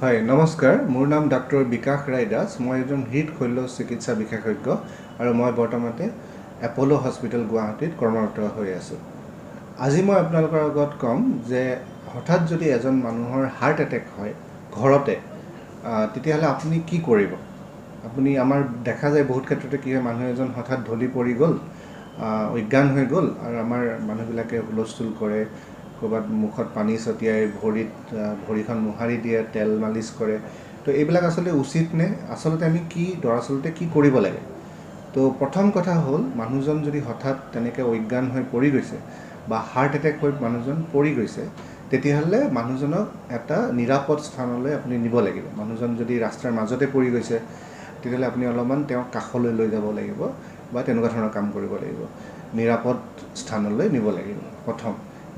হয় নমস্কাৰ মোৰ নাম ডক্টৰ বিকাশ ৰায় দাস মই এজন হৃদশল্য চিকিৎসা বিশেষজ্ঞ আৰু মই বৰ্তমানে এপ'লো হস্পিটেল গুৱাহাটীত কৰ্মৰত হৈ আছো আজি মই আপোনালোকৰ আগত ক'ম যে হঠাৎ যদি এজন মানুহৰ হাৰ্ট এটেক হয় ঘৰতে তেতিয়াহ'লে আপুনি কি কৰিব আপুনি আমাৰ দেখা যায় বহুত ক্ষেত্ৰতে কি হয় মানুহ এজন হঠাৎ ঢলি পৰি গ'ল অজ্ঞান হৈ গ'ল আৰু আমাৰ মানুহবিলাকে হুলস্থুল কৰে ক'ৰবাত মুখত পানী ছটিয়াই ভৰিখন মোহাৰি দিয়ে তেল মালিচ কৰে তো এইবিলাক আচলতে উচিত নে আচলতে আমি দৰাচলতে কি কৰিব লাগে তো প্ৰথম কথা হ'ল মানুহজন যদি হঠাৎ তেনেকৈ অজ্ঞান হৈ পৰি গৈছে বা হাৰ্ট এটেক হৈ মানুহজন পৰি গৈছে তেতিয়াহ'লে মানুহজনক এটা নিৰাপদ স্থানলৈ আপুনি নিব লাগিব মানুহজন যদি ৰাস্তাৰ মাজতে পৰি গৈছে তেতিয়াহ'লে আপুনি অলপমান তেওঁক কাষলৈ লৈ যাব লাগিব বা তেনেকুৱা ধৰণৰ কাম কৰিব লাগিব নিৰাপদ স্থানলৈ নিব লাগিব প্ৰথম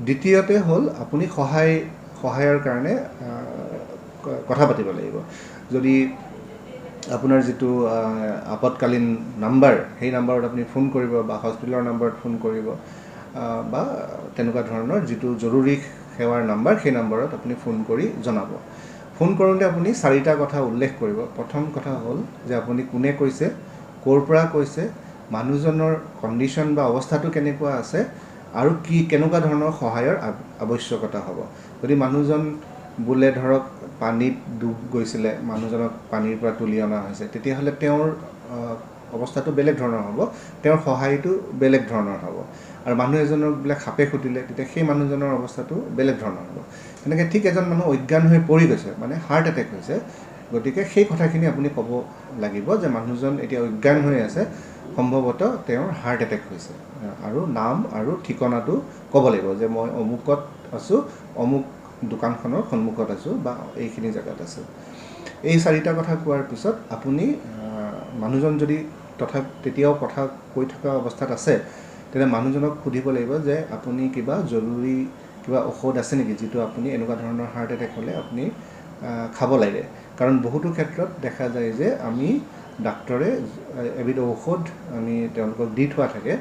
দ্বিতীয়তে হ'ল আপুনি সহায়ৰ কাৰণে কথা পাতিব লাগিব যদি আপোনাৰ যিটো আপতকালীন নাম্বাৰ সেই নাম্বাৰত আপুনি ফোন কৰিব বা হস্পিটেলৰ নাম্বাৰত ফোন কৰিব বা তেনেকুৱা ধৰণৰ যিটো জৰুৰী সেৱাৰ নাম্বাৰ সেই নাম্বাৰত আপুনি ফোন কৰি জনাব ফোন কৰোঁতে আপুনি 4টা কথা উল্লেখ কৰিব প্ৰথম কথা হ'ল যে আপুনি কোনে কৈছে ক'ৰ পৰা কৈছে মানুহজনৰ কণ্ডিশ্যন বা অৱস্থাটো কেনেকুৱা আছে আৰু কেনেকুৱা ধৰণৰ সহায়ৰ আৱশ্যকতা হ'ব যদি মানুহজন বোলে ধৰক পানীত ডুব গৈছিলে মানুহজনক পানীৰ পৰা তুলি অনা হৈছে তেতিয়াহ'লে তেওঁৰ অৱস্থাটো বেলেগ ধৰণৰ হ'ব তেওঁৰ সহায়টো বেলেগ ধৰণৰ হ'ব আৰু মানুহ এজনক বোলে সাপে খুটিলে তেতিয়া সেই মানুহজনৰ অৱস্থাটো বেলেগ ধৰণৰ হ'ব তেনেকৈ ঠিক এজন মানুহ অজ্ঞান হৈ পৰি গৈছে মানে হাৰ্ট এটেক হৈছে গতিকে সেই কথাখিনি আপুনি ক'ব লাগিব যে মানুহজন এতিয়া অজ্ঞান হৈ আছে সম্ভৱতঃ তেওঁৰ হাৰ্ট এটেক হৈছে আৰু নাম আৰু ঠিকনাটো ক'ব লাগিব যে মই অমুকত আছোঁ অমুক দোকানখনৰ সন্মুখত আছোঁ বা এইখিনি জেগাত আছোঁ এই 4টা কথা কোৱাৰ পিছত আপুনি মানুহজন যদি তেতিয়াও কথা কৈ থকা অৱস্থাত আছে তেতিয়া মানুহজনক সুধিব লাগিব যে আপুনি জৰুৰী কিবা ঔষধ আছে নেকি যিটো আপুনি এনেকুৱা ধৰণৰ হাৰ্ট এটেক হ'লে আপুনি খাব লাগে কাৰণ বহুতো ক্ষেত্ৰত দেখা যায় যে আমি ডাক্তৰে এবিধ ঔষধ আমি তেওঁলোকক দি থোৱা থাকে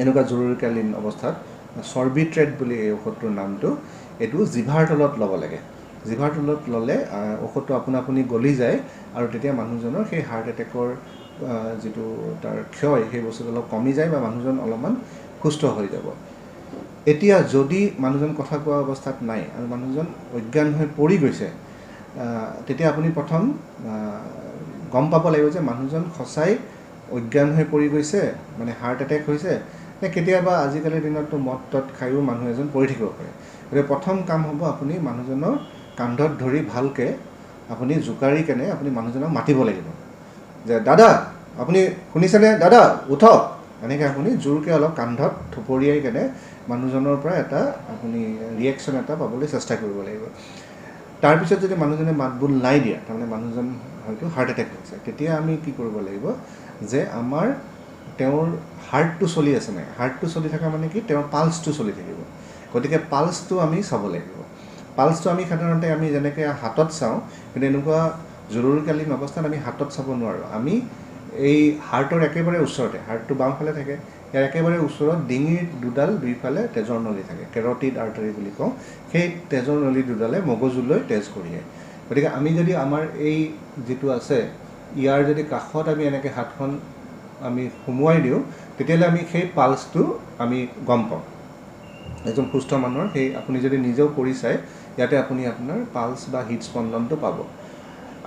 এনেকুৱা জৰুৰীকালীন অৱস্থাত চৰ্বিট্ৰেট বুলি এই ঔষধটোৰ নামটো এইটো জিভাৰ তলত ল'ব লাগে জিভাৰ তলত ল'লে ঔষধটো আপুনি গলি যায় আৰু তেতিয়া মানুহজনৰ সেই হাৰ্ট এটেকৰ যিটো তাৰ ক্ষয় সেই বস্তুটো অলপ কমি যায় বা মানুহজন অলপমান সুস্থ হৈ যাব এতিয়া যদি মানুহজন কথা কোৱা অৱস্থাত নাই আৰু মানুহজন অজ্ঞান হৈ পৰি গৈছে তেতিয়া আপুনি প্ৰথম গম পাব লাগিব যে মানুহজন সঁচাই অজ্ঞান হৈ পৰি গৈছে মানে হাৰ্ট এটেক হৈছে নে কেতিয়াবা আজিকালিৰ দিনততো মদ খায়ো মানুহ এজন পৰি থাকিব পাৰে গতিকে প্ৰথম কাম হ'ব আপুনি মানুহজনৰ কান্ধত ধৰি ভালকৈ আপুনি জোকাৰি কেনে আপুনি মানুহজনক মাতিব লাগিব যে দাদা আপুনি শুনিছেনে দাদা উঠক এনেকৈ আপুনি জোৰকৈ অলপ কান্ধত থপৰিয়াই কেনে মানুহজনৰ পৰা এটা আপুনি ৰিয়েকশ্যন এটা পাবলৈ চেষ্টা কৰিব লাগিব তাৰপিছত যদি মানুহজনে মাতবোল নাই দিয়া তাৰমানে মানুহজন হয়তো হাৰ্ট এটেক হৈছে তেতিয়া আমি কি কৰিব লাগিব যে আমাৰ তেওঁৰ হাৰ্টটো চলি আছে নাই হাৰ্টটো চলি থকা মানে কি তেওঁৰ পালছটো চলি থাকিব গতিকে পালছটো আমি চাব লাগিব পালছটো আমি সাধাৰণতে আমি যেনেকৈ হাতত চাওঁ কিন্তু এনেকুৱা জৰুৰীকালীন অৱস্থাত আমি হাতত চাব নোৱাৰোঁ আমি এই হাৰ্টৰ একেবাৰে ওচৰতে হাৰ্টটো বাওঁফালে থাকে ইয়াৰ একেবাৰে ওচৰত ডিঙিৰ দুইফালে তেজৰ নলী থাকে কেৰটিড আৰ্টাৰী বুলি কওঁ সেই তেজৰ নলী দুডালে মগজুলৈ তেজ কঢ়িয়ায় গতিকে আমি যদি আমাৰ এই যিটো আছে ইয়াৰ যদি কাষত আমি এনেকৈ হাতখন আমি সুমুৱাই দিওঁ তেতিয়াহ'লে আমি সেই পালছটো আমি গম পাওঁ এজন সুস্থ মানুহৰ সেই আপুনি যদি নিজেও কৰি চায় ইয়াতে আপুনি আপোনাৰ পালছ বা হৃদস্পন্দনটো পাব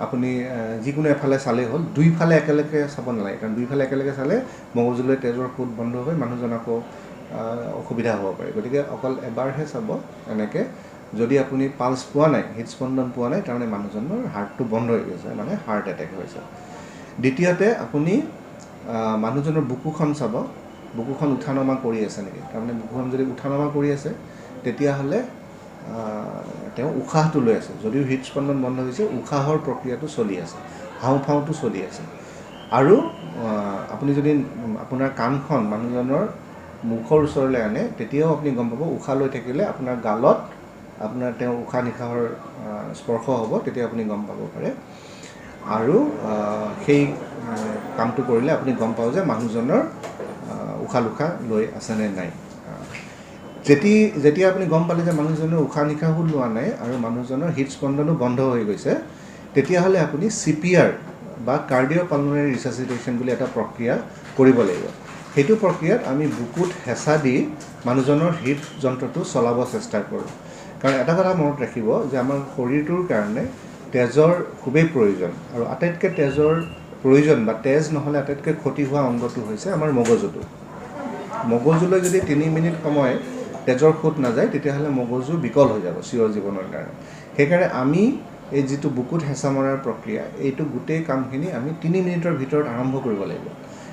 আপুনি যিকোনো এফালে চালেই হ'ল দুইফালে একেলগে চাব নালাগে কাৰণ দুইফালে একেলগে চালে মগজুলৈ তেজৰ সোঁত বন্ধ হৈ মানুহজন আকৌ অসুবিধা হ'ব পাৰে গতিকে অকল এবাৰহে চাব এনেকৈ যদি আপুনি পালছ পোৱা নাই হৃদস্পন্দন পোৱা নাই তাৰমানে মানুহজনৰ হাৰ্টটো বন্ধ হৈ গৈছে মানে হাৰ্ট এটেক হৈছে দ্বিতীয়তে আপুনি মানুহজনৰ বুকুখন চাব বুকুখন উঠা নমা কৰি আছে নেকি তাৰমানে বুকুখন যদি উঠা নমা কৰি আছে তেতিয়াহ'লে তেওঁ উশাহটো লৈ আছে যদিও হৃদস্পন্দন বন্ধ হৈছে উশাহৰ প্ৰক্ৰিয়াটো চলি আছে হাওঁফাওঁটো চলি আছে আৰু আপুনি যদি আপোনাৰ কাণখন মানুহজনৰ মুখৰ ওচৰলৈ আনে তেতিয়াও আপুনি গম পাব উশাহ লৈ থাকিলে আপোনাৰ গালত আপোনাৰ তেওঁৰ উশাহ নিশাহৰ স্পৰ্শ হ'ব তেতিয়া আপুনি গম পাব পাৰে আৰু সেই কামটো কৰিলে আপুনি গম পাব যে মানুহজনৰ উশাহ লৈ আছেনে নাই যেতিয়া আপুনি গম পালে যে মানুহজনৰ উশাহ নিশাহো লোৱা নাই আৰু মানুহজনৰ হৃদস্পন্দনো বন্ধ হৈ গৈছে, তেতিয়াহ'লে আপুনি CPR বা কাৰ্ডিঅ'পালমোনাৰী ৰিচাচিটেশ্যন বুলি এটা প্ৰক্ৰিয়া কৰিব লাগিব। সেইটো প্ৰক্ৰিয়াত আমি বুকুত হেঁচা দি মানুহজনৰ হৃদযন্ত্ৰটো চলাব চেষ্টা কৰোঁ। কাৰণ এটা কথা মনত ৰাখিব যে আমাৰ শৰীৰটোৰ কাৰণে তেজৰ খুবেই প্ৰয়োজন, আৰু আটাইতকৈ তেজৰ প্ৰয়োজন বা তেজ নহ'লে আটাইতকৈ ক্ষতি হোৱা অংগটো হৈছে আমাৰ মগজুটো। মগজুলৈ যদি 3 মিনিট সময় তেজৰ সোঁত নাযায়, তেতিয়াহ'লে মগজু বিকল হৈ যাব চিৰ জীৱনৰ কাৰণে। সেইকাৰণে আমি এই যিটো বুকুত হেঁচা মৰাৰ প্ৰক্ৰিয়া, এইটো গোটেই কামখিনি আমি 3 মিনিটৰ ভিতৰত আৰম্ভ কৰিব লাগিব।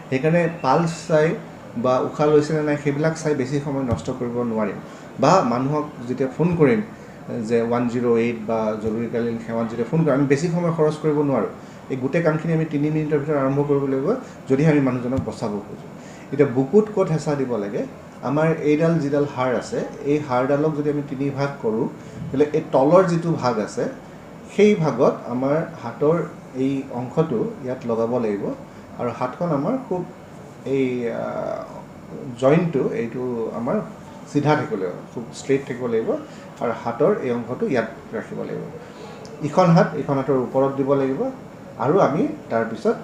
সেইকাৰণে পালছ চাই বা উশাহ লৈছেনে নাই সেইবিলাক চাই বেছি সময় নষ্ট কৰিব নোৱাৰিম, বা মানুহক যেতিয়া ফোন কৰিম যে 108 বা জৰুৰীকালীন সেৱাত যেতিয়া ফোন কৰিম, আমি বেছি সময় খৰচ কৰিব নোৱাৰোঁ। এই গোটেই কামখিনি আমি 3 মিনিটৰ ভিতৰত আৰম্ভ কৰিব লাগিব যদিহে আমি মানুহজনক বচাব খোজোঁ। এতিয়া বুকুত ক'ত হেঁচা দিব লাগে, আমাৰ এইডাল যিডাল হাড় আছে, এই হাড়ডালক যদি আমি 3 ভাগ কৰোঁ, তেতিয়াহ'লে এই তলৰ যিটো ভাগ আছে সেই ভাগত আমাৰ হাতৰ এই অংশটো ইয়াত লগাব লাগিব, আৰু হাতখন আমাৰ খুব এই জইণ্টটো এইটো আমাৰ চিধা থাকিব লাগিব, খুব ষ্ট্ৰেইট থাকিব লাগিব, আৰু হাতৰ এই অংশটো ইয়াত ৰাখিব লাগিব। ইখন হাতৰ ওপৰত দিব লাগিব, আৰু আমি তাৰপিছত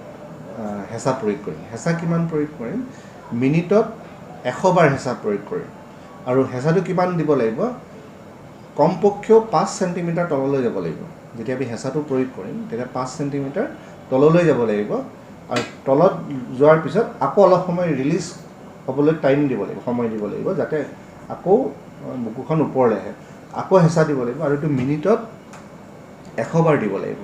হেঁচা প্ৰয়োগ কৰিম। হেঁচা কিমান প্ৰয়োগ কৰিম? মিনিটত 100 বাৰ হেঁচা প্ৰয়োগ কৰিম। আৰু হেঁচাটো কিমান দিব লাগিব? কমপক্ষেও 5 চেণ্টিমিটাৰ তললৈ যাব লাগিব। যেতিয়া আমি হেঁচাটো প্ৰয়োগ কৰিম তেতিয়া 5 চেণ্টিমিটাৰ তললৈ যাব লাগিব, আৰু তলত যোৱাৰ পিছত আকৌ অলপ সময় ৰিলিজ হ'বলৈ টাইম দিব লাগিব, সময় দিব লাগিব, যাতে আকৌ বুকুখন ওপৰলৈ আহে। আকৌ হেঁচা দিব লাগিব, আৰু এইটো মিনিটত 100 বাৰ দিব লাগিব।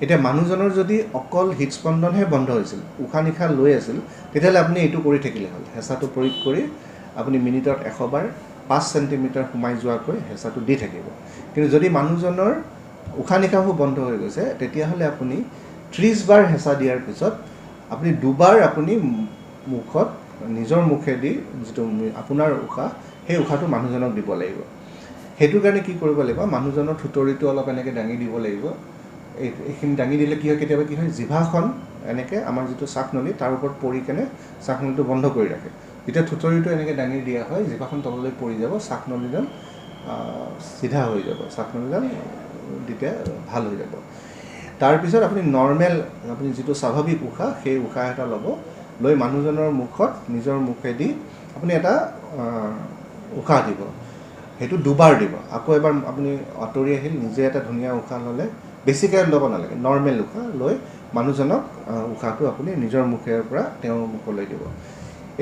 এতিয়া মানুহজনৰ যদি অকল হৃদস্পন্দনহে বন্ধ হৈছিল, উশাহ নিশাহ লৈ আছিল, তেতিয়াহ'লে আপুনি এইটো কৰি থাকিলে হ'ল। হেঁচাটো প্ৰয়োগ কৰি আপুনি মিনিটত 100 বাৰ 5 চেণ্টিমিটাৰ সোমাই যোৱাকৈ হেঁচাটো দি থাকিব। কিন্তু যদি মানুহজনৰ উশাহ নিশাহো বন্ধ হৈ গৈছে, তেতিয়াহ'লে আপুনি 30 বাৰ হেঁচা দিয়াৰ পিছত আপুনি 2 বাৰ আপুনি মুখত নিজৰ মুখেদি যিটো আপোনাৰ উশাহ, সেই উশাহটো মানুহজনক দিব লাগিব। সেইটোৰ কাৰণে কি কৰিব লাগিব? মানুহজনৰ থুতৰিটো অলপ এনেকৈ দাঙি দিব লাগিব। এইখিনি দাঙি দিলে কি হয়, কেতিয়াবা কি হয়, জিভাখন এনেকৈ আমাৰ যিটো শ্বাসনলী তাৰ ওপৰত পৰি কেনে শ্বাসনলীটো বন্ধ কৰি ৰাখে। যেতিয়া থুতৰিটো এনেকৈ দাঙি দিয়া হয়, জিভাখন তললৈ পৰি যাব, শ্বাসনলীডাল চিধা হৈ যাব, শ্বাসনলীডাল তেতিয়া ভাল হৈ যাব। তাৰপিছত আপুনি নৰ্মেল, আপুনি যিটো স্বাভাৱিক উশাহ, সেই উশাহ এটা ল'ব, লৈ মানুহজনৰ মুখত নিজৰ মুখেদি আপুনি এটা উশাহ দিব। সেইটো 2 বাৰ দিব। আকৌ এবাৰ আপুনি আঁতৰি আহিল, নিজে এটা ধুনীয়া উশাহ ল'লে, বেছিকৈ ল'ব নালাগে, নৰ্মেল উশাহ লৈ মানুহজনক উশাহটো আপুনি নিজৰ মুখেৰে পৰা তেওঁৰ মুখলৈ দিব।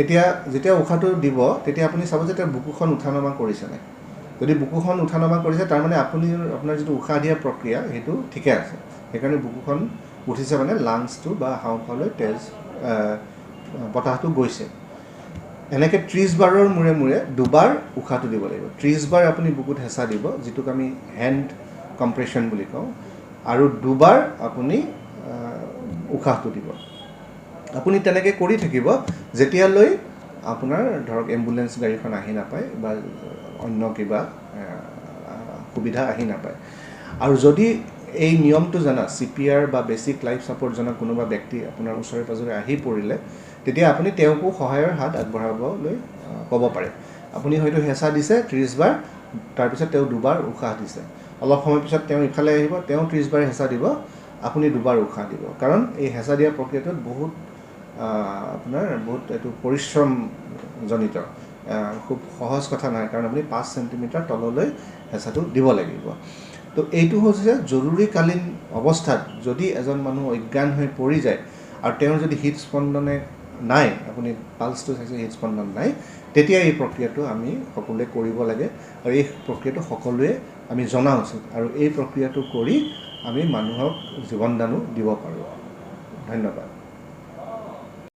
এতিয়া যেতিয়া উশাহটো দিব, তেতিয়া আপুনি চাব যে তেওঁৰ বুকুখন উঠা নমা কৰিছে নাই। যদি বুকুখন উঠা নমা কৰিছে, তাৰমানে আপোনাৰ যিটো উশাহ দিয়া প্ৰক্ৰিয়া সেইটো ঠিকে আছে। সেইকাৰণে বুকুখন উঠিছে, মানে লাংছটো বা হাওঁফাওলৈ বতাহটো গৈছে। এনেকৈ 30 বাৰৰ মূৰে মূৰে 2 বাৰ উশাহটো দিব লাগিব। 30 বাৰ আপুনি বুকুত হেঁচা দিব, যিটোক আমি হেণ্ড কম্প্ৰেশ্যন বুলি কওঁ, আৰু 2 বাৰ আপুনি উশাহটো দিব। আপুনি তেনেকৈ কৰি থাকিব যেতিয়ালৈ আপোনাৰ ধৰক এম্বুলেঞ্চ গাড়ীখন আহি নাপায় বা অন্য কিবা সুবিধা আহি নাপায়। আৰু যদি এই নিয়মটো জানা, CPR বা বেছিক লাইফ ছাপোৰ্ট জনা কোনোবা ব্যক্তি আপোনাৰ ওচৰে পাঁজৰে আহি পৰিলে, তেতিয়া আপুনি তেওঁকো সহায়ৰ হাত আগবঢ়াবলৈ ক'ব পাৰে। আপুনি হয়তো হেঁচা দিছে 30 বাৰ, তাৰপিছত তেওঁ 2 বাৰ উশাহ দিছে। অলপ সময় পিছত তেওঁ ইফালে আহিব, তেওঁ 30 বাৰ হেঁচা দিব, আপুনি 2 বাৰ উশাহ দিব। কাৰণ এই হেঁচা দিয়া প্ৰক্ৰিয়াটোত আপোনাৰ বহুত এইটো পৰিশ্ৰমজনিত, খুব সহজ কথা নহয়, কাৰণ আপুনি 5 চেণ্টিমিটাৰ তললৈ হেঁচাটো দিব লাগিব। তো এইটো হৈছে জৰুৰীকালীন অৱস্থাত যদি এজন মানুহ অজ্ঞান হৈ পৰি যায় আৰু তেওঁৰ যদি হৃদস্পন্দনে নাই, আপুনি পালছটো চাইছে, হৃদস্পন্দন নাই, তেতিয়া এই প্ৰক্ৰিয়াটো আমি সকলোৱে কৰিব লাগে, আৰু এই প্ৰক্ৰিয়াটো সকলোৱে আমি জনা উচিত, আৰু এই প্ৰক্ৰিয়াটো কৰি আমি মানুহক জীৱনদানো দিব পাৰোঁ। ধন্যবাদ।